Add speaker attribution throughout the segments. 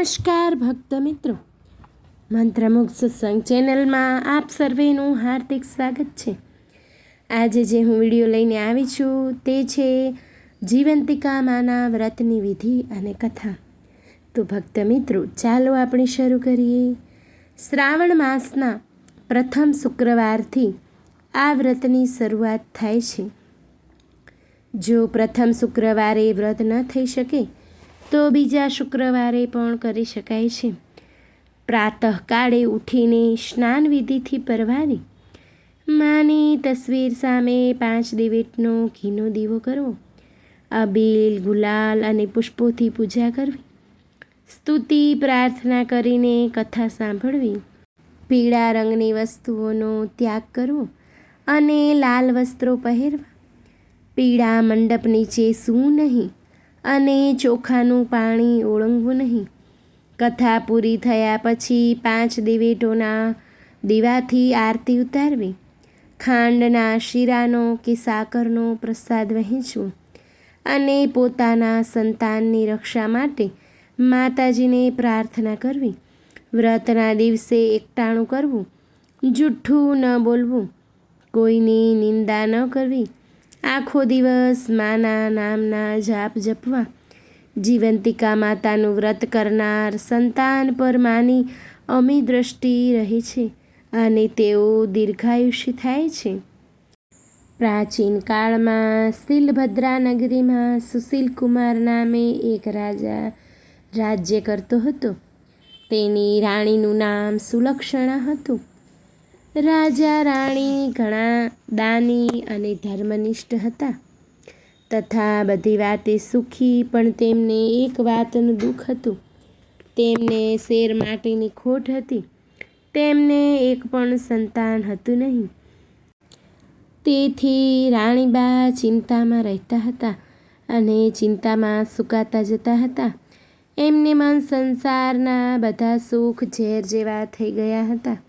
Speaker 1: નમસ્કાર ભક્ત મિત્રો, મંત્રમુગ્ધ સત્સંગ ચેનલમાં આપ સર્વેનું હાર્દિક સ્વાગત છે. આજે જે હું વિડીયો લઈને આવી છું તે છે જીવંતિકા માના વ્રતની વિધિ અને કથા. તો ભક્ત મિત્રો, ચાલો આપણે શરૂ કરીએ. શ્રાવણ માસના પ્રથમ શુક્રવારથી આ વ્રતની શરૂઆત થાય છે. જો પ્રથમ શુક્રવારે વ્રત ન થઈ શકે તો બીજા શુક્રવારે પણ કરી શકાય છે. પ્રાતઃકાળે ઉઠીને સ્નાન વિધિથી પરવારી માની તસવીર સામે 5 દિવેટનો ઘીનો દીવો કરવો, અબીલ, ગુલાલ અને પુષ્પોથી પૂજા કરવી, સ્તુતિ પ્રાર્થના કરીને કથા સાંભળવી, પીળા રંગની વસ્તુઓનો ત્યાગ કરવો અને લાલ વસ્ત્રો પહેરવા, પીળા મંડપ નીચે સૂવું નહીં અને ચોખાનું પાણી ઓળંગવું નહીં. કથા પૂરી થયા પછી 5 દિવેટોના દીવાથી આરતી ઉતારવી, ખાંડના શીરાનો કે સાકરનો પ્રસાદ વહેંચવો અને પોતાના સંતાનની રક્ષા માટે માતાજીને પ્રાર્થના કરવી. વ્રતના દિવસે એકટાણું કરવું, જૂઠ્ઠું ન બોલવું, કોઈની નિંદા ન કરવી, આખો દિવસ માના નામના જાપ જપવા. જીવંતિકા માતાનું વ્રત કરનાર સંતાન પર માની અમી દ્રષ્ટિ રહે છે અને તેઓ દીર્ઘાયુષી થાય છે. પ્રાચીન કાળમાં શીલભદ્રા નગરીમાં સુશીલકુમાર નામે એક રાજા રાજ્ય કરતો હતો. તેની રાણીનું નામ સુલક્ષણા હતું. રાજા રાણી ઘણા દાની અને ધર્મનિષ્ઠ હતા તથા બધી વાતે સુખી, પણ તેમને એક વાતનું દુઃખ હતું. તેમને શેર માટેની ખોટ હતી. તેમને એક પણ સંતાન હતું નહીં. તેથી રાણીબા ચિંતામાં રહેતા હતા અને ચિંતામાં સુકાતા જતા હતા. એમને મન સંસારના બધા સુખ ઝેર જેવા થઈ ગયા હતા.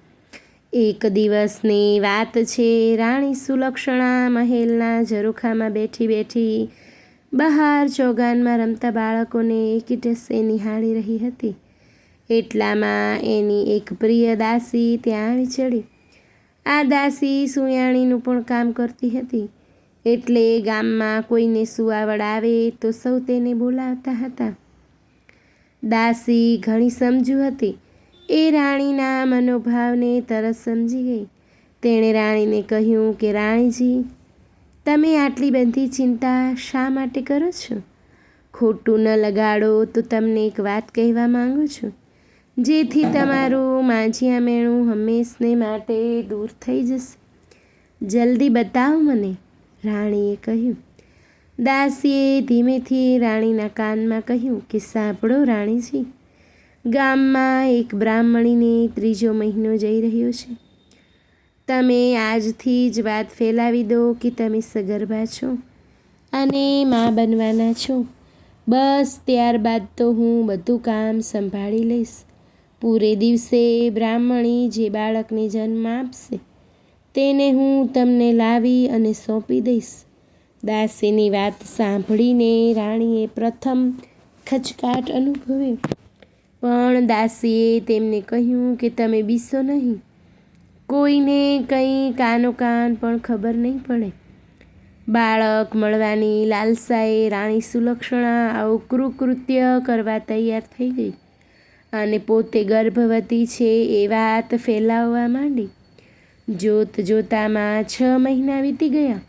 Speaker 1: એક દિવસની વાત છે. રાણી સુલક્ષણા મહેલના ઝરૂખામાં બેઠી બેઠી બહાર ચોગાનમાં રમતા બાળકોને એકીટસે નિહાળી રહી હતી. એટલામાં એની એક પ્રિય દાસી ત્યાં આવી ચડી. આ દાસી સુયાણીનું પણ કામ કરતી હતી. એટલે ગામમાં કોઈને સુવાવડ આવે તો સૌ તેને બોલાવતા હતા. દાસી ઘણી સમજુ હતી. એ રાણીના મનોભાવને તરત સમજી ગઈ. તેણે રાણીને કહ્યું કે રાણીજી, તમે આટલી બધી ચિંતા શા માટે કરો છો? ખોટું ન લગાડો તો તમને એક વાત કહેવા માંગુ છું, જેથી તમારું માજીયા મેણું હંમેશને માટે દૂર થઈ જશે. જલ્દી બતાવો મને, રાણીએ કહ્યું. દાસીએ ધીમેથી રાણીના કાનમાં કહ્યું કે સાંભળો રાણીજી, ગામમાં એક બ્રાહ્મણીને 3જો મહિનો જઈ રહ્યો છે. તમે આજથી જ વાત ફેલાવી દો કે તમે સગર્ભા છો અને મા બનવાના છો. બસ ત્યારબાદ તો હું બધું કામ સંભાળી લઈશ. પૂરે દિવસે બ્રાહ્મણી જે બાળકને જન્મ આપશે તેને હું તમને લાવી અને સોંપી દઈશ. દાસીની વાત સાંભળીને રાણીએ પ્રથમ ખચકાટ અનુભવ્યો, પણ દાસીએ તેમને કહ્યું કે તમે બીસો નહીં. કોઈને કંઈ કાનોકાન પણ ખબર નહીં પડે. બાળક મળવાની લાલસાએ રાણી સુલક્ષણા આવું કૃત્ય કરવા તૈયાર થઈ ગઈ અને પોતે ગર્ભવતી છે એ વાત ફેલાવવા માંડી. જોત જોતામાં 6 મહિના વીતી ગયા.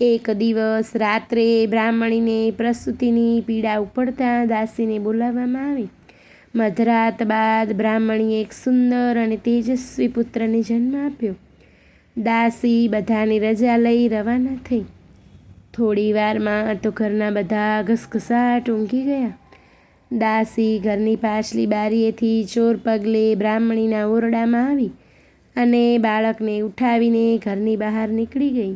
Speaker 1: એક દિવસ રાત્રે બ્રાહ્મણીને પ્રસૂતિની પીડા ઉપડતા દાસીને બોલાવવામાં આવી. મધરાત બાદ બ્રાહ્મણીએ એક સુંદર અને તેજસ્વી પુત્રને જન્મ આપ્યો. દાસી બધાની રજા લઈ રવાના થઈ. થોડી વારમાં તો ઘરના બધા ઘસઘસાટ ઊંઘી ગયા. દાસી ઘરની પાછલી બારીએથી ચોર પગલે બ્રાહ્મણીના ઓરડામાં આવી અને બાળકને ઉઠાવીને ઘરની બહાર નીકળી ગઈ.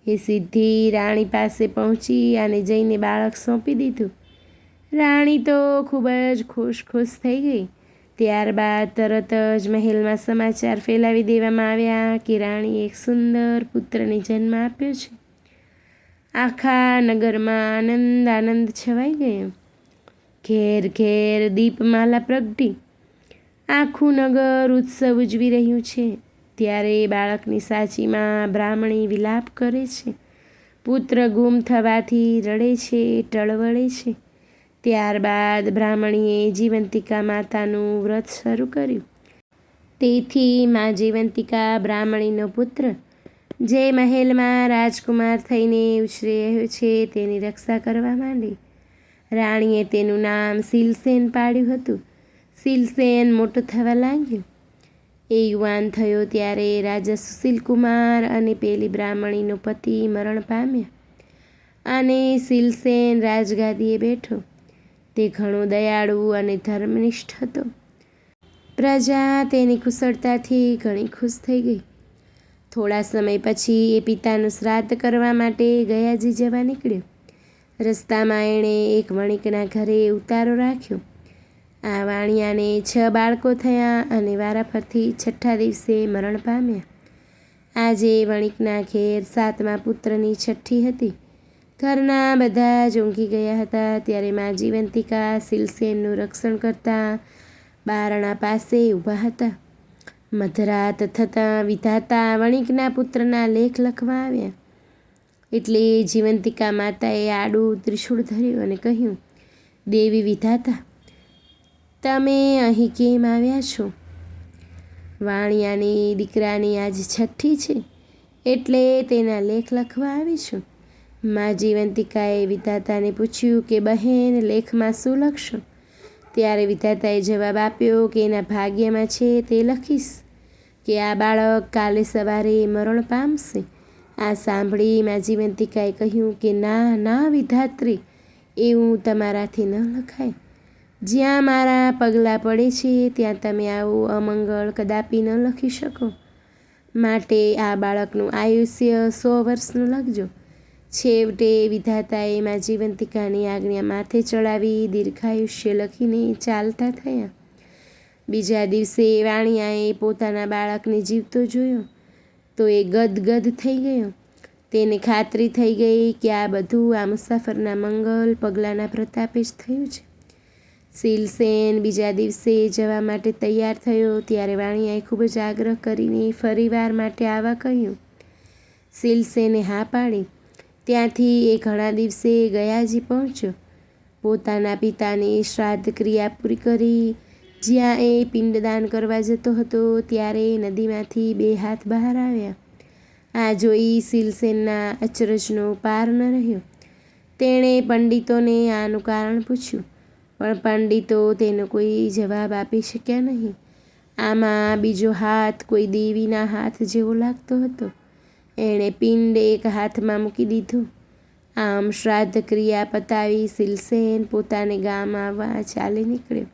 Speaker 1: એ સીધી રાણી પાસે પહોંચી અને જઈને બાળક સોંપી દીધું. રાણી તો ખૂબ જ ખુશ થઈ ગઈ. ત્યારબાદ તરત જ મહેલમાં સમાચાર ફેલાવી દેવામાં આવ્યા કે રાણીએ એક સુંદર પુત્રને જન્મ આપ્યો છે. આખા નગરમાં આનંદ છવાઈ ગયો. ઘેર ઘેર દીપમાલા પ્રગટી આખું નગર ઉત્સવ ઉજવી રહ્યું છે. ત્યારે બાળકની સાચીમાં બ્રાહ્મણી વિલાપ કરે છે. પુત્ર ગુમ થવાથી રડે છે, ટળવળે છે. ત્યારબાદ બ્રાહ્મણીએ જીવંતિકા માતાનું વ્રત શરૂ કર્યું. તેથી મા જીવંતિકા બ્રાહ્મણીનો પુત્ર જે મહેલમાં રાજકુમાર થઈને ઉછરી રહ્યો છે તેની રક્ષા કરવા માંડી. રાણીએ તેનું નામ શીલસેન પાડ્યું હતું. શીલસેન મોટો થવા લાગ્યો. એ યુવાન થયો ત્યારે રાજા સુશીલકુમાર અને પેલી બ્રાહ્મણીનો પતિ મરણ પામ્યા અને શીલસેન રાજગાદીએ બેઠો. તે ઘણો દયાળુ અને ધર્મનિષ્ઠ હતો. પ્રજા તેની કુશળતાથી ઘણી ખુશ થઈ ગઈ. થોડા સમય પછી એ પિતાનું શ્રાદ્ધ કરવા માટે ગયાજી જવા નીકળ્યો. રસ્તામાં એણે એક વણિકના ઘરે ઉતારો રાખ્યો. આ વાણિયાને 6 બાળકો થયા અને વારાફરતી 6ઠ્ઠા દિવસે મરણ પામ્યા. આજે વણિકના ઘેર 7મા પુત્રની છઠ્ઠી હતી. ઘરના બધા જ ઊંઘી ગયા હતા. ત્યારે મા જીવંતિકા શીલસેનનું રક્ષણ કરતા બારણા પાસે ઊભા હતા. મધરાત થતાં વિધાતા વણિકના પુત્રના લેખ લખવા આવ્યા. એટલે જીવંતિકા માતાએ આડું ત્રિશૂળ ધર્યું અને કહ્યું, દેવી વિધાતા, તમે અહીં કેમ આવ્યા છો? વાણિયાની દીકરાની આજ છઠ્ઠી છે એટલે તેના લેખ લખવા આવી છું. મા જીવંતિકાએ વિધાતાને પૂછ્યું કે બહેન, લેખમાં શું લખશો? ત્યારે વિધાતાએ જવાબ આપ્યો કે એના ભાગ્યમાં છે તે લખીશ કે આ બાળક કાલે સવારે મરણ પામશે. આ સાંભળી મા જીવંતિકાએ કહ્યું કે ના ના વિધાત્રી, એવું તમારાથી ન લખાય. જ્યાં મારા પગલાં પડે છે ત્યાં તમે આવું અમંગળ કદાપી ન લખી શકો. માટે આ બાળકનું આયુષ્ય 100 વર્ષનું લખજો. છેવટે વિધાતાએ મા જીવંતિકાની આજ્ઞા માથે ચડાવી દીર્ઘાયુષ્ય લખીને ચાલતા થયા. બીજા દિવસે વાણિયાએ પોતાના બાળકને જીવતો જોયો તો એ ગદગદ થઈ ગયો. તેને ખાતરી થઈ ગઈ કે આ બધું આ મુસાફરના મંગલ પગલાંના પ્રતાપે જ થયું છે. શીલસેન બીજા દિવસે જવા માટે તૈયાર થયો ત્યારે વાણિયાએ ખૂબ જ આગ્રહ કરીને ફરીવાર માટે આવવા કહ્યું. શીલસેને હા પાડી. ત્યાંથી એ ઘણા દિવસે ગયાજી પહોંચ્યો. પોતાના પિતાની શ્રાદ્ધ ક્રિયા પૂરી કરી જ્યાં એ પિંડદાન કરવા જતો હતો ત્યારે નદીમાંથી 2 હાથ બહાર આવ્યા. આ જોઈ શીલસેનના અચરજનો પાર ન રહ્યો. તેણે પંડિતોને આનું કારણ પૂછ્યું, પણ પંડિતો તેનો કોઈ જવાબ આપી શક્યા નહીં. આમાં બીજો હાથ કોઈ દેવીના હાથ જેવો લાગતો હતો. એણે પિંડ એક હાથમાં મૂકી દીધું. આમ શ્રાદ્ધ ક્રિયા પતાવી શીલસેન પોતાને ગામ આવવા ચાલી નીકળ્યો.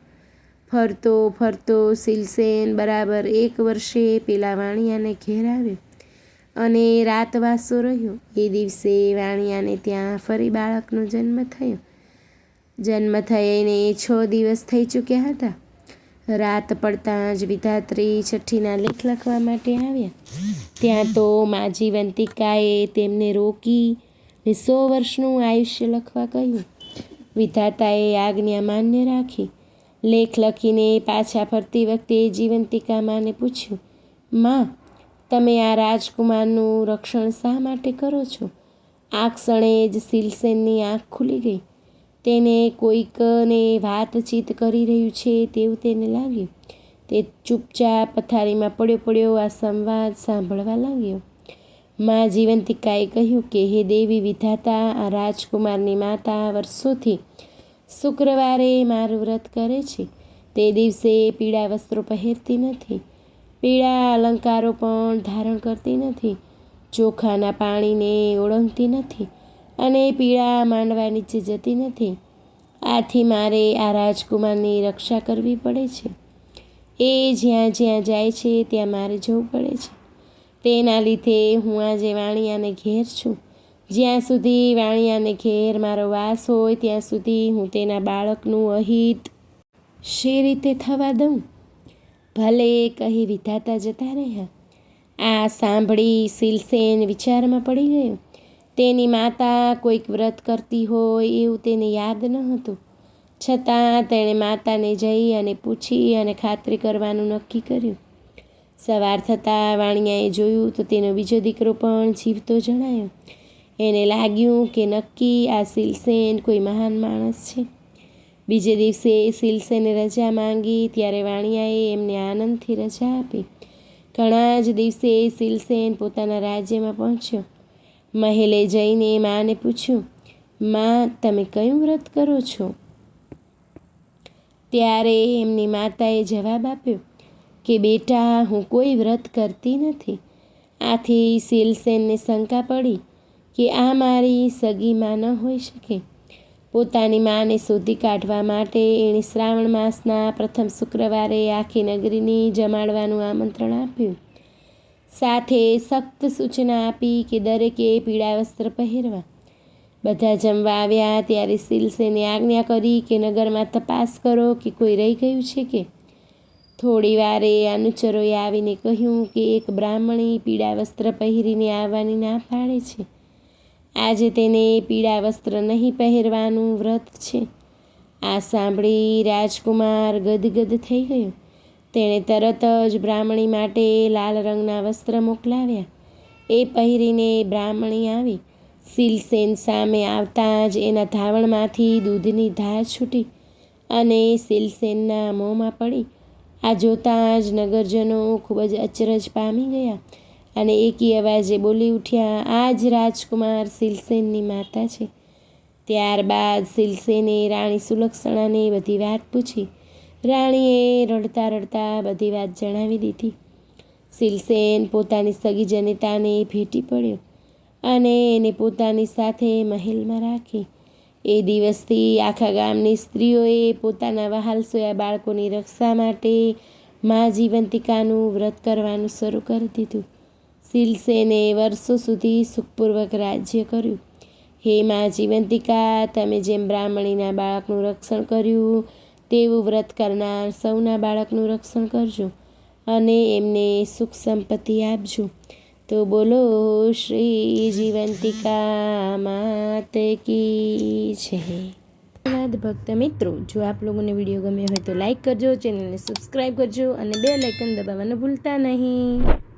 Speaker 1: ફરતો ફરતો શીલસેન બરાબર 1 વર્ષે પેલા વાણિયાને ઘેર આવ્યો અને રાતવાસો રહ્યો. એ દિવસે વાણિયાને ત્યાં ફરી બાળકનો જન્મ થયો. જન્મ થઈને 6 દિવસ થઈ ચૂક્યા હતા. રાત પડતાં જ વિધાત્રી છઠ્ઠીના લેખ લખવા માટે આવ્યા. ત્યાં તો મા જીવંતિકાએ તેમને રોકી 100 વર્ષનું આયુષ્ય લખવા કહ્યું. વિધાતાએ આજ્ઞા માન્ય રાખી. લેખ લખીને પાછા ફરતી વખતે જીવંતિકા માને પૂછ્યું, માં, તમે આ રાજકુમારનું રક્ષણ શા માટે કરો છો? આ ક્ષણે જ શીલસેનની આંખ ખુલી ગઈ. તેને કોઈકને વાતચીત કરી રહ્યું છે તેવું તેને લાગ્યું. તે ચૂપચાપ પથારીમાં પડ્યો આ સંવાદ સાંભળવા લાગ્યો. મા જીવંતિકાએ કહ્યું કે હે દેવી વિધાતા, આ રાજકુમારની માતા વર્ષોથી શુક્રવારે મારું વ્રત કરે છે. તે દિવસે પીળા વસ્ત્રો પહેરતી નથી, પીળા અલંકારો પણ ધારણ કરતી નથી, ચોખાના પાણીને ઓળંગતી નથી અને પીળા માંડવા નીચે જતી નથી. આથી મારે આ રાજકુમારની રક્ષા કરવી પડે છે. એ જ્યાં જ્યાં જાય છે ત્યાં મારે જવું પડે છે. તેના લીધે હું આજે વાણિયાને ઘેર છું. જ્યાં સુધી વાણિયાને ઘેર મારો વાસ હોય ત્યાં સુધી હું તેના બાળકનું અહિત શી રીતે થવા દઉં? ભલે, કહી વિધાતા જતા રહ્યા. આ સાંભળી શીલસેન વિચારમાં પડી ગયો. તેની માતા કોઈક વ્રત કરતી હોય એવું તેને યાદ ન હતું. છતાં તેણે માતાને જઈ અને પૂછી અને ખાતરી કરવાનું નક્કી કર્યું. સવાર થતાં વાણિયાએ જોયું તો તેનો બીજો દીકરો પણ જીવતો જણાયો. એને લાગ્યું કે નક્કી આ શીલસેન કોઈ મહાન માણસ છે. બીજે દિવસે શીલસેને રજા માંગી ત્યારે વાણિયાએ એમને આનંદથી રજા આપી. ઘણા જ દિવસે શીલસેન પોતાના રાજ્યમાં પહોંચ્યો. મહેલે જઈને માને પૂછ્યું, માં, તમે કયું વ્રત કરો છો? ત્યારે એમની માતાએ જવાબ આપ્યો કે બેટા, હું કોઈ વ્રત કરતી નથી. આથી શીલસેનને શંકા પડી કે આ મારી સગી માં ન હોઈ શકે. પોતાની માને શોધી કાઢવા માટે એણે શ્રાવણ માસના પ્રથમ શુક્રવારે આખી નગરીની જમાડવાનું આમંત્રણ આપ્યું. સાથે સખ્ત સૂચના આપી કે દરેકે પીળા વસ્ત્ર પહેરવા. બધા જમવા આવ્યા ત્યારે શીલસેને આજ્ઞા કરી કે નગરમાં તપાસ કરો કે કોઈ રહી ગયું છે કે. થોડી વારે અનુચરોએ આવીને કહ્યું કે એક બ્રાહ્મણી પીળા વસ્ત્ર પહેરીને આવવાની ના પાડે છે. આજે તેને પીળા વસ્ત્ર નહીં પહેરવાનું વ્રત છે. આ સાંભળી રાજકુમાર ગદગદ થઈ ગયો. તેણે તરત જ બ્રાહ્મણી માટે લાલ રંગના વસ્ત્ર મોકલાવ્યા. એ પહેરીને બ્રાહ્મણી આવી. શીલસેન સામે આવતાં જ એના ધાવણમાંથી દૂધની ધાર છૂટી અને શીલસેનના મોંમાં પડી. આ જોતાં જ નગરજનો ખૂબ જ અચરજ પામી ગયા અને એકી અવાજે બોલી ઉઠ્યા, આ જ રાજકુમાર શીલસેનની માતા છે. ત્યારબાદ શીલસેને રાણી સુલક્ષણાને બધી વાત પૂછી. રાણીએ રડતા રડતા બધી વાત જણાવી દીધી. શીલસેન પોતાની સગી જનિતાને ભેટી પડ્યો અને એને પોતાની સાથે મહેલમાં રાખી. એ દિવસથી આખા ગામની સ્ત્રીઓએ પોતાના વહાલસોયા બાળકોની રક્ષા માટે મા જીવંતિકાનું વ્રત કરવાનું શરૂ કરી દીધું. શીલસેને વર્ષો સુધી સુખપૂર્વક રાજ્ય કર્યું. હે મા જીવંતિકા, તમે જેમ બ્રાહ્મણીના બાળકનું રક્ષણ કર્યું તેવું વ્રત કરનાર સૌના બાળકનું રક્ષણ કરજો અને એમને સુખ સંપત્તિ આપજો. તો બોલો શ્રી જીવંતિકા માત કી જય. ધન્યવાદ ભક્ત મિત્રો. જો આપ લોકોને વિડીયો ગમ્યો હોય તો લાઈક કરજો, ચેનલને સબસ્ક્રાઈબ કરજો અને બેલ આઇકન દબાવવાનું ભૂલતા નહીં.